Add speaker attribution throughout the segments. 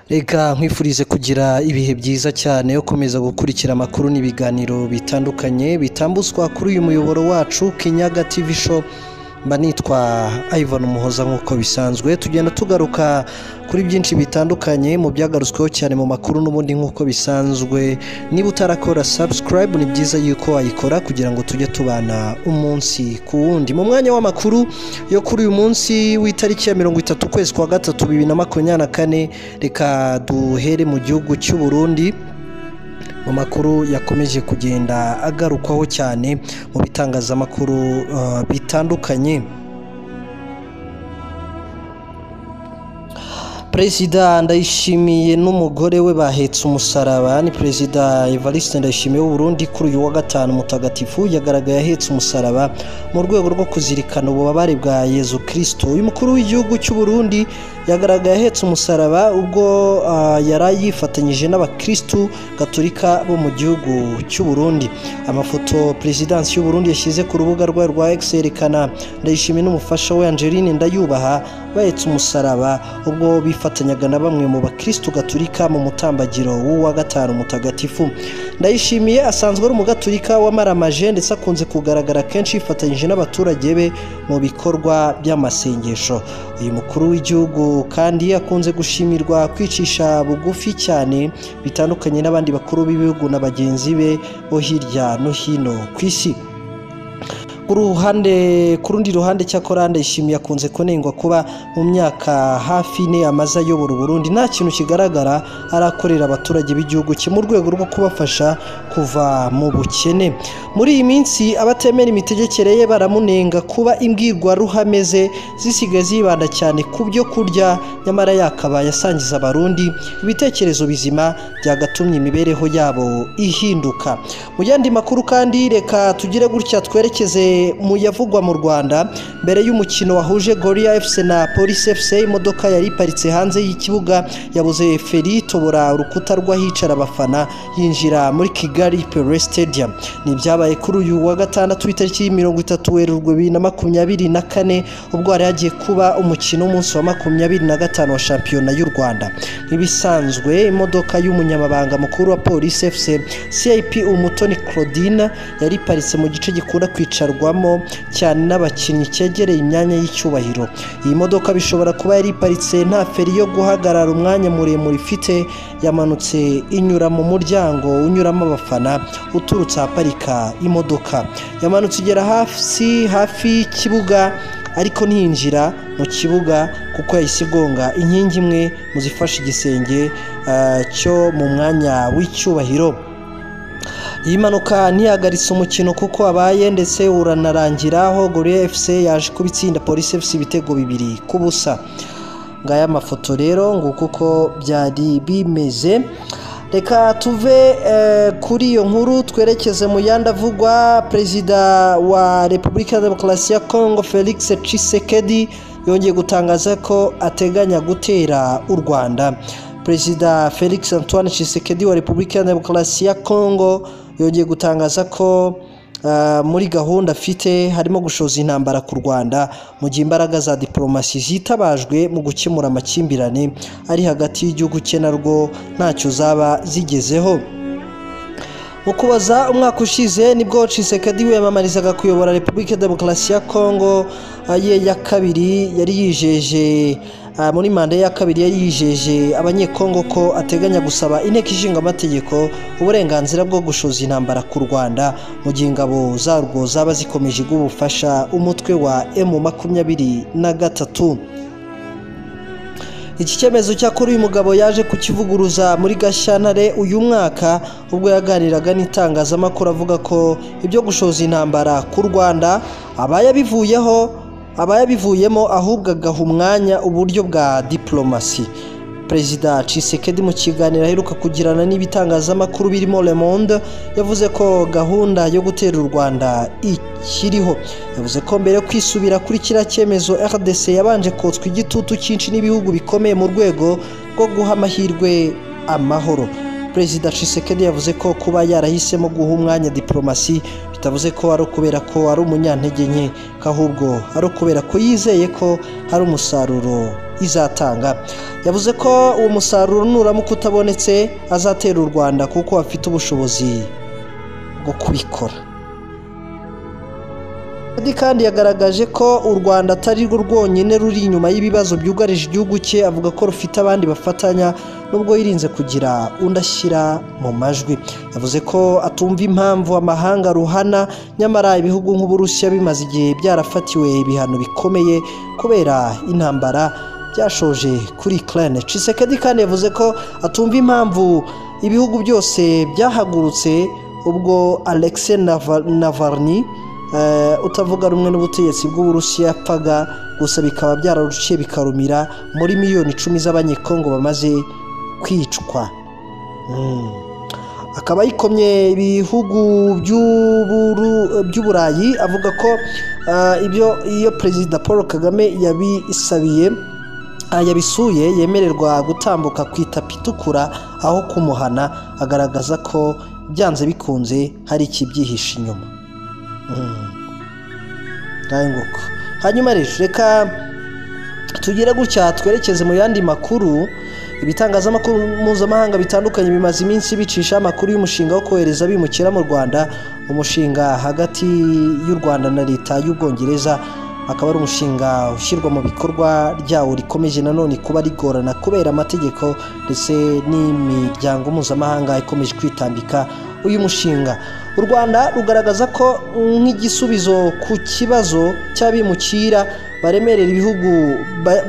Speaker 1: Reka nkwifurize kugira ibihe byiza cyane ukomeza gukurikira amakuru n'ibiganiro bitandukanye bitambuswa kuri uyu muyoboro wacu Kinyaga TV Show. Mba nitwa Ivan Umuhoza nk'uko bisanzwe, tugenda tugaruka kuri byinshi bitandukanye mu byagarutsweho cyane mu makuru n'ubundi nk'uko bisanzwe. Niba utarakora subscribe ni byiza yuko wayikora kugira ngo tujye tubana umunsi ku wundi. Mu mwanya w'amakuru yo kuri uyu munsi w'itariki ya 30 kwezi kwa gatatu 2024, reka duhere mu gihugu cy'u Burundi. Mu makuru yakomeje kugenda agarukwaho cyane mu bitangazamakuru bitandukanye. Perezida Ndayishimiye n'umugore we bahetse umusaraba. Ni Perezida Evariste Ndayishimiye w'u Burundi kuri uyu wa gatanu mutagatifu yagaragaye ahetse umusaraba mu rwego rwo kuzirikana ububabare bwa Yezu Kristo. Uyu mukuru w'igihugu cy'u Burundi yagaragaye ahetse umusaraba ubwo yari yifatanyije n'abakristu gatolika bo mu gihugu cy'u Burundi. Amafoto Presidansi y'u Burundi yashyize ku rubuga rwa X yerekana Ndayishimiye n'umufasha we Angeline Ndayubaha bahetse umusaraba ubwo bifatanyaga na bamwe mu bakristu gatolika mu mutambagiro w'uwa gatanu mutagatifu. Ndayishimiye asanzwe ari umugatolika wamaramaje ndetse akunze kugaragara kenshi yifatanyije n'abaturage be mu bikorwa by'amasengesho. Uyu mukuru w'igihugu kandi akunze gushimirwa kwicisha bugufi cyane bitandukanye n'abandi bakuru b'ibihugu na bagenzi be bo hirya no hino ku isi. Ku rundi ruhande cyakora Ndayishimiye akunze kunengwa kuba mu myaka hafi ine amaze ayobora Burundi nta kintu kigaragara arakorera abaturage b'igihugu cye mu rwego rwo kubafasha kuva mu bukene. Muri iyi minsi abatemera imitegekere ye baramunenga kuba imbwirwaruhame ze zisigaye zibanda cyane ku byo kurya, nyamara yakabaye asangiza abarundi ibitekerezo bizima byagatumye imibereho yabo ihinduka. Mu yandi makuru kandi reka tugire gutya twerekeze mu yavugwa mu Rwanda. Mbere y'umukino wahuje Gorilla FC na Police FC, imodoka yari iparitse hanze y'ikibuga yabuze feri tobora urukuta rw'ahicara abafana yinjira muri Kigali Pele Stadium. Ni byabaye kuri uyu wa gatandatu w'itariki 30 Werurwe 2024 ubwo hari hagiye kuba umukino w'umunsi wa 25 wa shampiyona y'u Rwanda. Ibisanzwe imodoka y'umunyamabanga mukuru wa Police FC CIP Umutoni Claudine yari iparitse mu gice gikunda kwicarwamo cyane n'abakinnyi cyegereye imyanya y'icyubahiro. Iyi modoka bishobora kuba yari iparitse nta feri yo guhagarara umwanya muremure ifite, yamanutse inyura mu muryango unyuramo abafana uturutse ahaparika imodoka. Yamanutse igera hafi y'ikibuga ariko ntiyinjira mu kibuga kuko yahise igonga inkingi imwe mu zifashe igisenge cyo mu mwanya w'icyubahiro. Iyi mpanuka ntiyahagaritse umukino kuko abaye ndetse uranarangira aho Gorilla FC yaje kubitsinda Police FC ibitego 2-0. Ngaya amafoto rero nguko uko byari bimeze. Reka tuve kuri iyo nkuru twerekeze mu yandi avugwa. Perezida wa Repubulika ya Demokarasi ya Congo Felix Tshisekedi yongeye gutangaza ko ateganya gutera u Rwanda. Perezida Felix Antoine Tshisekedi wa Repubulika ya Demokarasi ya Congo yongeye gutangaza ko muri gahunda afite harimo gushoza intambara ku Rwanda mu gihe imbaraga za diplomasi zitabajwe mu gukemura amakimbirane ari hagati y'igihugu cye narwo ntacyo zaba zigezeho. Mu kubaza umwaka ushize nibwo Tshisekedi wiyamamarizaga kuyobora Repubulika ya Demokarasi ya Congo ye ya kabiri yari yijeje muri manda ya kabiri yari yijeje abanyekongo ko ateganya gusaba inteko ishinga amategeko uburenganzira bwo gushoza intambara ku Rwanda mu gihe ingabo zarwo zaba zikomeje gufasha umutwe wa M23. Iki cyemezo cyakora uyu mugabo yaje kukivuguruza muri Gashyantare uyu mwaka ubwo yaganiraga n'itangazamakuru avuga ko ibyo gushoza intambara ku Rwanda abayabivuyemo ahubwo agaha umwanya uburyo bwa diplomasi. Perezida Tshisekedi mu kiganiro aheruka kugirana n'ibitangazamakuru birimo Le Monde yavuze ko gahunda yo gutera u Rwanda ikiriho. Yavuze ko mbere yo kwisubira kuri kiriya cyemezo RDC yabanje kotswa igitutu cyinshi n'ibihugu bikomeye mu rwego rwo guha amahirwe amahoro. Perezida Tshisekedi yavuze ko kuba yarahisemo guha umwanya diplomasi bitavuze ko ari ukubera ko ari umunyantege nke, ahubwo ari ukubera ko yizeye ko hari umusaruro izatanga. Yavuze ko uwo musaruro nuramuka utabonetse azatera u Rwanda kuko afite ubushobozi bwo kubikora. Kandi yagaragaje ko u Rwanda atari rwo rwonyine ruri inyuma y'ibibazo byugarije igihugu cye, avuga ko rufite abandi bafatanya nubwo yirinze kugira undi ashyira mu majwi. Yavuze ko atumva impamvu amahanga ruhana, nyamara ibihugu nk'Uburusiya bimaze igihe byarafatiwe ibihano bikomeye kubera intambara byashoje kuri Ukraine. Tshisekedi kandi yavuze ko atumva impamvu ibihugu byose byahagurutse ubwo Alexei Navalny utavuga rumwe n'ubutegetsi bw'Uburusiya yapfaga, gusa bikaba byararuciye bikarumira muri miliyoni 10 z'abanyekongo bamaze kwicwa. Akaba yikomye ibihugu by'Uburayi avuga ko iyo Perezida Paul Kagame yabisuye yemererwa gutambuka ku itapi itukura aho kumuhana, agaragaza ko byanze bikunze hari ikibyihishe inyuma. Hanyuma rero reka tugire gutya twerekeze mu yandi makuru. Ibitangazamakuru mpuzamahanga bitandukanye bimaze iminsi bicisha amakuru y'umushinga wo kohereza abimukira mu Rwanda, umushinga hagati y'u Rwanda na leta y'Ubwongereza. Akaba ari umushinga ushyirwa mu bikorwa ryawo rikomeje nanone kuba rigorana kubera amategeko ndetse n'imiryango mpuzamahanga ikomeje kwitambika uyu mushinga. U Rwanda rugaragaza ko nk'igisubizo ku kibazo cy'abimukira baremerera ibihugu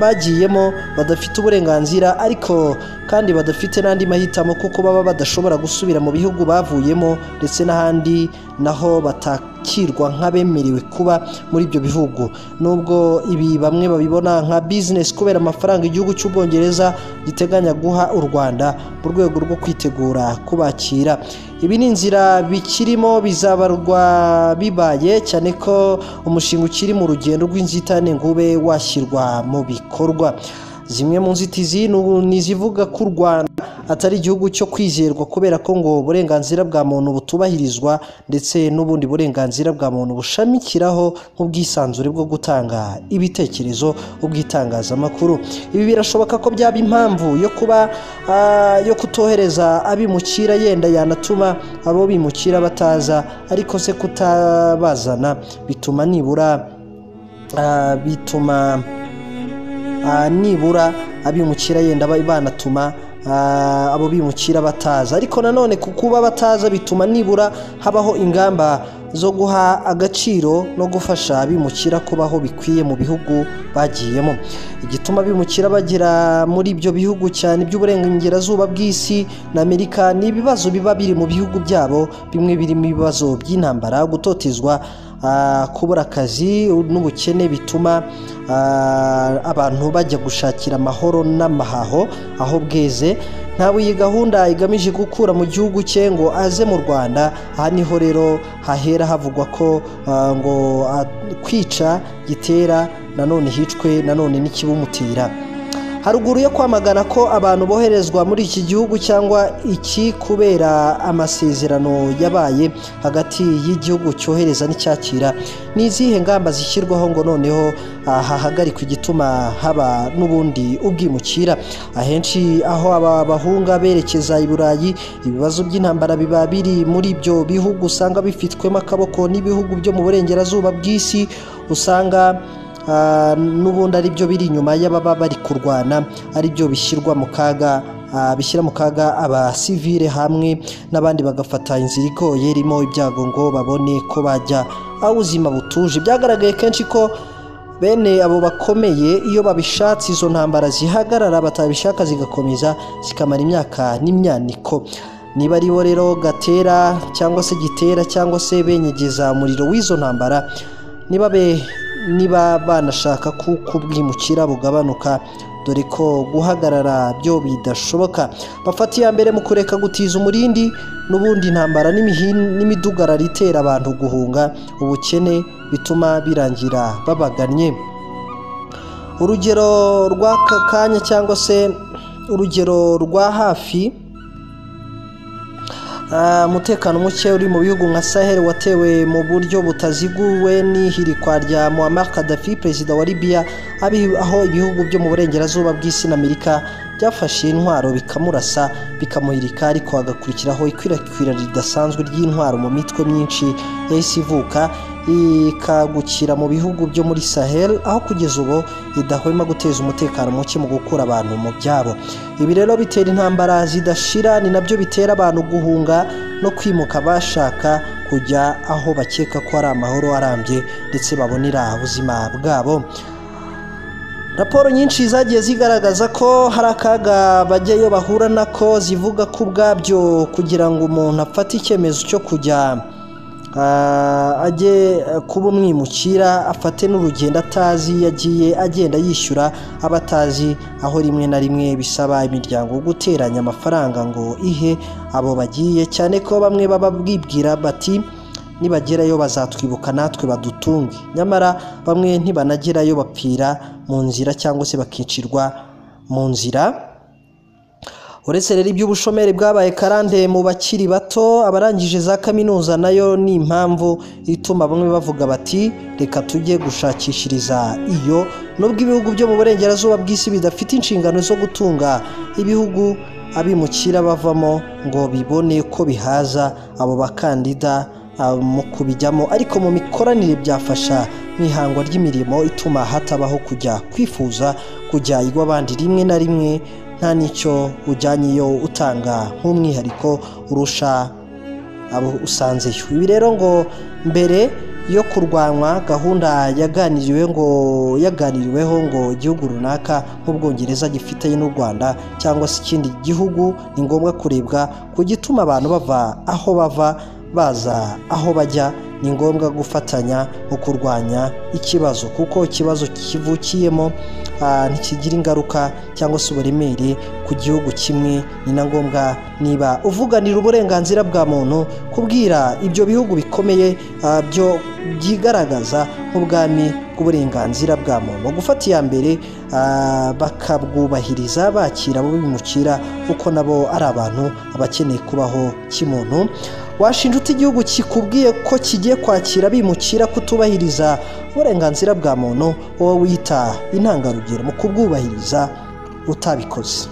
Speaker 1: bagiyemo badafite uburenganzira, ariko kandi badafite n'andi mahitamo kuko baba badashobora gusubira mu bihugu bavuyemo ndetse n'ahandi naho batakirwa nk'abemerewe kuba muri ibyo bihugu. Nubwo ibi bamwe babibona nka business kubera amafaranga igihugu cy'Ubwongereza giteganya guha u Rwanda mu rwego rwo kwitegura kubakira. Ibi ni inzira bikirimo bizabarwa bibaye, cyane ko umushinga ukiri mu rugendo rw'inzitane ngo ube washyirwa mu bikorwa. Zimwe mu nzitizi ni zivuga ko u Rwanda atari igihugu cyo kwizerwa kubera ko ngo uburenganzira bwa muntu butubahirizwa ndetse n'ubundi burenganzira bwa muntu bushamikiraho nk'ubwisanzure bwo gutanga ibitekerezo, ubwitangazamakuru. Ibi birashoboka ko byaba impamvu yo kutohereza abimukira, yenda yanatuma abo bimukira bataza, ariko se kutabazana bituma nibura abimukira yenda banatuma abo bimukira bataza, ariko nanone kuba bataza bituma nibura habaho ingamba zo guha agaciro no gufasha abimukira kubaho bikwiye mu bihugu bagiyemo. Igituma abimukira bagera muri ibyo bihugu cyane by'uburengerazuba bw'isi na Amerika ni ibibazo biba biri mu bihugu byabo, bimwe birimo ibibazo by'intambara, gutotezwa, kubura akazi n'ubukene bituma abantu bajya gushakira amahoro n'amahaho aho bweze. Ntabwo iyi gahunda igamije gukura mu gihugu cye ngo aze mu Rwanda. Aha niho rero hahera havugwa ko ngo kwica gitera nanone hicwe nanone n'ikibumutera. Haruguru yo kwamagana ko abantu boherezwa muri iki gihugu cyangwa iki kubera amasezerano yabaye hagati y'igihugu cyohereza n'icyakira, ni izihe ngamba zishyirwaho ngo noneho hahagarikwa igituma haba n'ubundi ubwimukira? Ahenshi aho aba bahunga berekeza i Burayi, ibibazo by'intambara biba biri muri ibyo bihugu usanga bifitwemo akaboko n'ibihugu byo mu burengerazuba bw'isi, usanga n'ubundi ari byo biri inyuma y'ababa bari kurwana, ari byo bishyira mu kaga abasivile hamwe n'abandi bagafata inzira igoye irimo ibyago ngo babone ko bajya aho ubuzima butuje. Byagaragaye kenshi ko bene abo bakomeye iyo babishatse izo ntambara zihagarara, batabishaka zigakomeza zikamara imyaka n'imyaniko. Niba aribo rero gatera cyangwa se gitera cyangwa se benyegeza umuriro w'izo ntambara, niba banashaka kuko ubwimukira bugabanuka, dore ko guhagarara byo bidashoboka, bafata iya mbere mu kureka gutiza umurindi n'ubundi intambara n'imidugararo itera abantu guhunga ubukene bituma birangira babagannye. Urugero rw'aka kanya cyangwa se urugero rwa hafi, umutekano muke uri mu bihugu nka Sahel watewe mu buryo butaziguwe n'ihirikwa rya Muammar Gaddafi perezida wa Libya aho ibihugu byo mu burengerazuba bw'isi na Amerika byafashe intwaro bikamurasa bikamuhirika ariko hagakurikiraho ikwirakwira ridasanzwe ry'intwaro mu mitwe myinshi yahise ivuka ikagukira mu bihugu byo muri Sahel aho kugeza ubu idahwema guteza umutekano muke mu gukura abantu mu byabo. Ibi rero bitera intambara zidashira, ni nabyo bitera abantu guhunga no kwimuka bashaka kujya aho bakeka ko ari amahoro arambye ndetse babonera ubuzima bwabo. Raporo nyinshi zagiye zigaragaza ko hari akaga bajyayo bahura nako, zivuga ko ubwabyo kugira ngo umuntu afate icyemezo cyo kujya ajye kuba umwimukira afate n'urugendo atazi, yagiye agenda yishyura abatazi, aho rimwe na rimwe bisaba imiryango guteranya amafaranga ngo ihe abo bagiye, cyane ko bamwe baba bwibwira bati nibagerayo bazatwibuka natwe badutunge, nyamara bamwe ntibanagerayo bapfira mu nzira cyangwa se bakicirwa mu nzira. Uretse rero iby'ubushomeri bwabaye karande mu bakiri bato, abarangije za kaminuza nayo ni impamvu ituma bamwe bavuga bati reka tujye gushakishiriza iyo, nubwo ibihugu byo mu burengerazuba bw'isi bidafite inshingano zo gutunga ibihugu abimukira bavamo ngo bibone ko bihaza abo bakandida mu kubijyamo, ariko mu mikoranire byafasha mu ihangwa ry'imirimo ituma hatabaho kujya kwifuza kujya iw'abandi, rimwe na rimwe nta n'icyo ujyanyeyo utanga nk'umwihariko urusha abo usanzeyo. Ibi rero ngo mbere yo kurwanywa gahunda yaganiriweho ngo igihugu runaka nk'Ubwongereza gifitanye n'u Rwanda cyangwa se ikindi gihugu, ni ngombwa kurebwa ku gituma abantu bava aho bava baza aho bajya. Ni ngombwa gufatanya mu kurwanya ikibazo, kuko ikibazo kivukiyemo ntikigira ingaruka cyangwa se uburemere ku gihugu kimwe. Ni na ngombwa niba uvuganira uburenganzira bwa muntu kubwira ibyo bihugu bikomeye byo byigaragaza nk'ubwami bw'uburenganzira bwa muntu gufata iya mbere bakabwubahiriza, bakira abo bimukira kuko nabo ari abantu abakeneye kubaho kimuntu. Washinja uti igihugu kikubwiye ko kigiye kwakira bimukira kutubahiriza uburenganzira bwa muntu, wowe wita intangarugero mu kubwubahiriza utabikoze.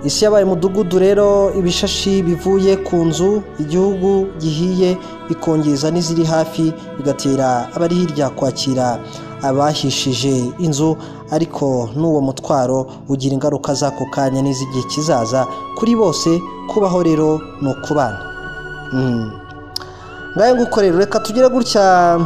Speaker 1: Isi yabaye umudugudu rero, ibishashi bivuye ku nzu igihugu gihiye bikongeza n'iziri hafi, bigatera abari hirya kwakira abahishije inzu, ariko n'uwo mutwaro ugira ingaruka z'ako kanya n'iz'igihe kizaza kuri bose. Kubaho rero ni ukubana. Ngaye nguko rero reka tugire gutya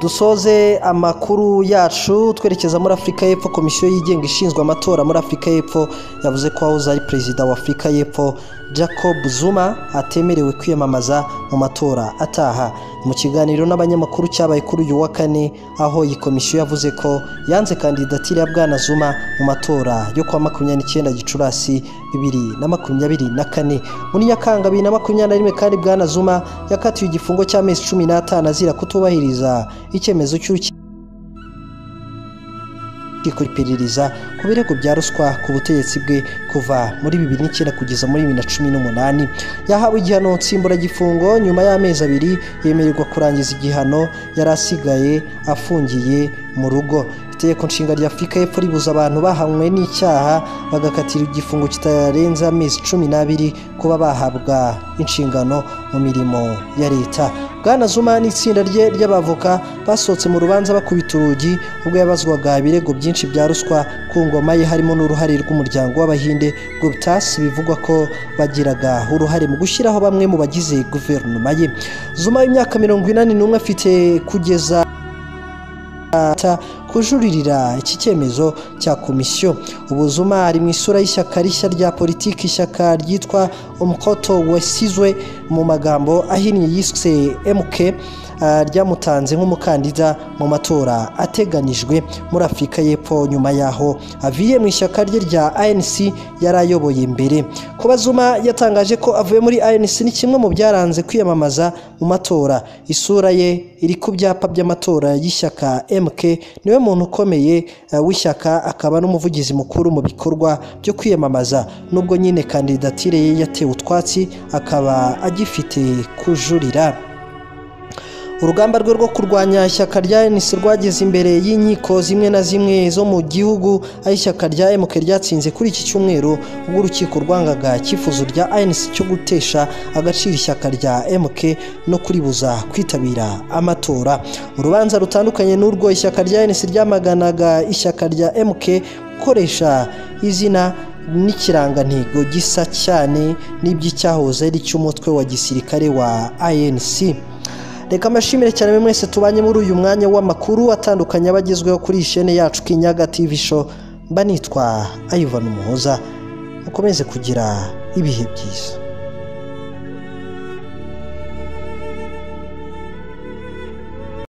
Speaker 1: dusoze amakuru yacu twerekeza muri Afurika y'Epfo. Komisiyo yigenga ishinzwe amatora muri Afurika y'Epfo yavuze ko wahoze ari perezida wa Afurika y'Epfo Jacob Zuma atemerewe kwiyamamaza mu matora ataha. Mu kiganiro n'abanyamakuru cyabaye kuri uyu wa kane, aho iyi komisiyo yavuze ko yanze kandidatire ya Bwana Zuma mu matora yo kwa 29 Gicurasi 2024. Muri Nyakanga 2021 kandi Bwana Zuma yakatiwe igifungo cy'amezi 15 azira kutubahiriza icyemezo cy'urukiko iperereza ku birego bya ruswa ku butegetsi bwe kuva muri 2009 kugeza muri 2018. Yahawe igihano nsimburagifungo nyuma y'amezi 2 yemererwa kurangiza igihano yari asigaye afungiye mu rugo. Itegeko nshinga rya Afurika y'Epfo ribuza abantu bahamwe n'icyaha bagakatira igifungo kitarenze amezi 12 kuba bahabwa inshingano mu mirimo ya leta. Bwana Zuma n'itsinda rye ry'abavoka basohotse mu rubanza bakubita urugi ubwo yabazwaga ibirego byinshi bya ruswa ku ngoma ye, harimo n'uruhare rw'umuryango w'Abahinde Guptas bivugwa ko bagiraga uruhare mu gushyiraho bamwe mu bagize guverinoma ye. Zuma w'imyaka 41 afite kugeza kujuririra iki cyemezo cya komisiyo. Ubu Zuma ari mu isura y'ishyaka rishya rya politiki, ishyaka ryitwa Umkhonto Wesizwe mu magambo ahinnye yiswe MK. ryamutanze nk'umukandida mu matora ateganijwe muri Afurika y'Epfo nyuma yaho aviye mu ishyaka rye rya ANC yarayoboye mbere. Kuba Zuma yatangaje ko avuye muri ANC ni kimwe mu byaranze kwiyamamaza mu matora. Isura ye iri ku byapa by'amatora y'ishyaka MK. Niwe muntu ukomeye w'ishyaka akaba n'umuvugizi mukuru mu bikorwa byo kwiyamamaza, nubwo nyine kandidatire ye yatewe utwatsi akaba agifite kujurira. Urugamba rwe rwo kurwanya ishyaka rya ANC rwageze imbere y'inkiko zimwe na zimwe zo mu gihugu, aho ishyaka rya MK ryatsinze kuri iki cyumweru ubwo urukiko rwangaga icyifuzo rya ANC cyo gutesha agaciro ishyaka rya MK no kuribuza kwitabira amatora. Mu rubanza rutandukanye n'urwo ishyaka rya ANC ryamaganaga ishyaka rya MK gukoresha izina n'ikirangantego gisa cyane n'iby'icyahoze ari cy'umutwe wa gisirikare wa ANC. Reka mbashimire cyane mwese tubanye muri uyu mwanya w'amakuru atandukanye abagezweho kuri ishene yacu Kinyaga TV Show. Mba nitwa Ivan Umuhoza, mukomeze kugira ibihe byiza.